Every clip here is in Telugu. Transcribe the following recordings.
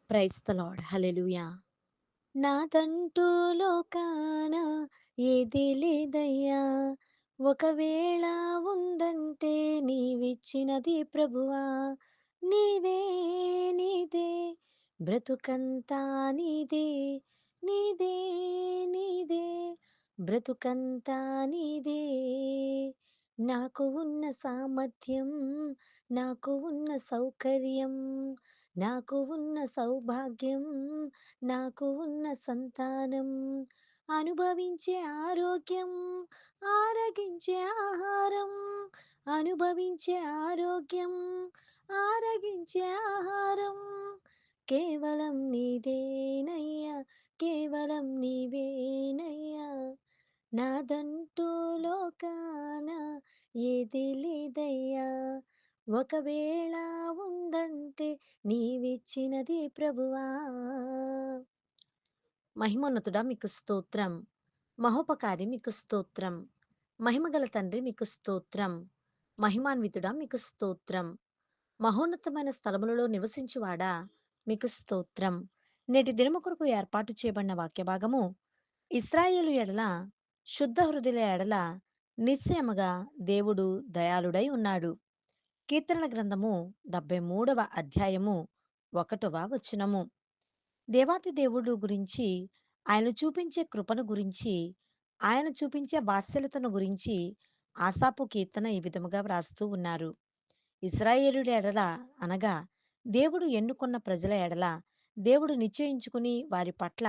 Praise the lord. హల్లెలూయా. నాదంటూ లోకాన ఏది లేదయ్యా, ఒకవేళ ఉందంటే నీవిచ్చినది ప్రభువా. నీదే నీదే బ్రతుకంతా నీదే, నీదే నీదే బ్రతుకంతా నీదే. నాకు ఉన్న సామర్థ్యం, నాకు ఉన్న సౌకర్యం, నాకు ఉన్న సౌభాగ్యం, నాకు ఉన్న సంతానం, అనుభవించే ఆరోగ్యం, ఆరగించే ఆహారం, అనుభవించే ఆరోగ్యం, ఆరగించే ఆహారం, కేవలం నీదేనయ్యా, కేవలం నీవేనయ్యా. నాదంటూ లోకాన ఏది లేదయ్యా, ఒకవేళ ఉందంటే నీవిచ్చినది ప్రభువా. మహిమోన్నతుడా మీకు స్తోత్రం. మహోపకారి మీకు స్తోత్రం. మహిమగల తండ్రి మీకు స్తోత్రం. మహిమాన్వితుడా మీకు స్తోత్రం. మహోన్నతమైన స్థలములలో నివసించువాడా మీకు స్తోత్రం. నేటి దినము కొరకు ఏర్పాటు చేయబడిన వాక్య భాగము, ఇశ్రాయేలు ఎడల శుద్ధ హృదయుల ఎడల నిశ్చయముగా దేవుడు దయాళుడై ఉన్నాడు. కీర్తనల గ్రంథము 73వ అధ్యాయము 1వ వచనము. దేవాతి దేవుడు గురించి, ఆయన చూపించే కృపను గురించి, ఆయన చూపించే వాత్సల్యతను గురించి ఆసాపు కీర్తన ఈ విధముగా వ్రాస్తూ ఉన్నారు. ఇశ్రాయేలుల ఎడల అనగా దేవుడు ఎన్నుకున్న ప్రజల ఎడల దేవుడు నిశ్చయించుకుని వారి పట్ల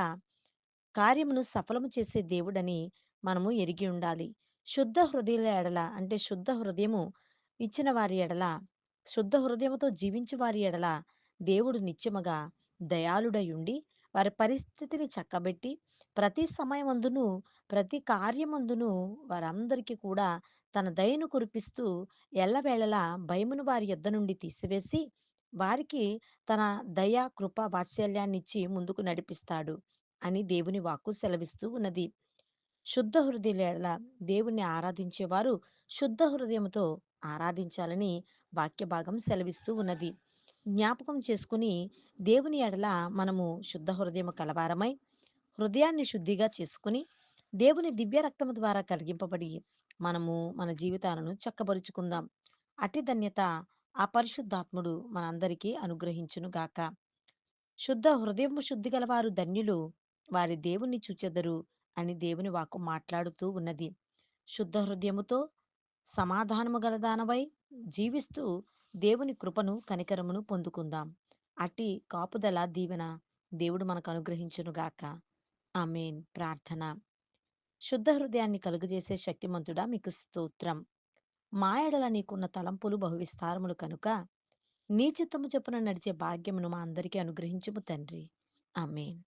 కార్యమును సఫలము చేసే దేవుడని మనము ఎరిగి ఉండాలి. శుద్ధ హృదయుల ఎడల అంటే శుద్ధ హృదయము ఇచ్చిన వారి ఎడల, శుద్ధ హృదయముతో జీవించు వారి ఎడల దేవుడు నిత్యముగా దయాళుడై ఉండి వారి పరిస్థితిని చక్కబెట్టి ప్రతి సమయమందును ప్రతి కార్యమందును వారందరికీ కూడా తన దయను కురిపిస్తూ ఎల్లవేళలా భయమును వారి యొద్ద నుండి తీసివేసి వారికి తన దయ కృప వాత్సల్యాన్నిచ్చి ముందుకు నడిపిస్తాడు అని దేవుని వాక్కు సెలవిస్తూ ఉన్నది. శుద్ధ హృదయుల దేవుణ్ణి ఆరాధించేవారు శుద్ధ హృదయంతో ఆరాధించాలని వాక్య భాగం సెలవిస్తూ ఉన్నది. జ్ఞాపకం చేసుకుని దేవుని ఎడల మనము శుద్ధ హృదయము కలవారమై హృదయాన్ని శుద్ధిగా చేసుకుని దేవుని దివ్య రక్తము ద్వారా కలిగింపబడి మనము మన జీవితాలను చక్కబరుచుకుందాం. అతి ధన్యత ఆ పరిశుద్ధాత్ముడు మనందరికీ అనుగ్రహించును గాక. శుద్ధ హృదయము శుద్ధి గలవారు ధన్యులు, వారి దేవుణ్ణి చూచెదరు అని దేవుని వాక్కు మాట్లాడుతూ ఉన్నది. శుద్ధ హృదయముతో సమాధానము గలదానవై జీవిస్తూ దేవుని కృపను కనికరమును పొందుకుందాం. అట్టి కాపుదల దీవెన దేవుడు మనకు అనుగ్రహించునుగాక. ఆమేన్. ప్రార్థన. శుద్ధ హృదయాన్ని కలుగజేసే శక్తిమంతుడా మీకు స్తోత్రం. మా ఎడల నీకున్న తలంపులు బహు విస్తారములు కనుక నీ చిత్తము చొప్పున నడిచే భాగ్యమును మా అందరికీ అనుగ్రహించుము తండ్రి. ఆమేన్.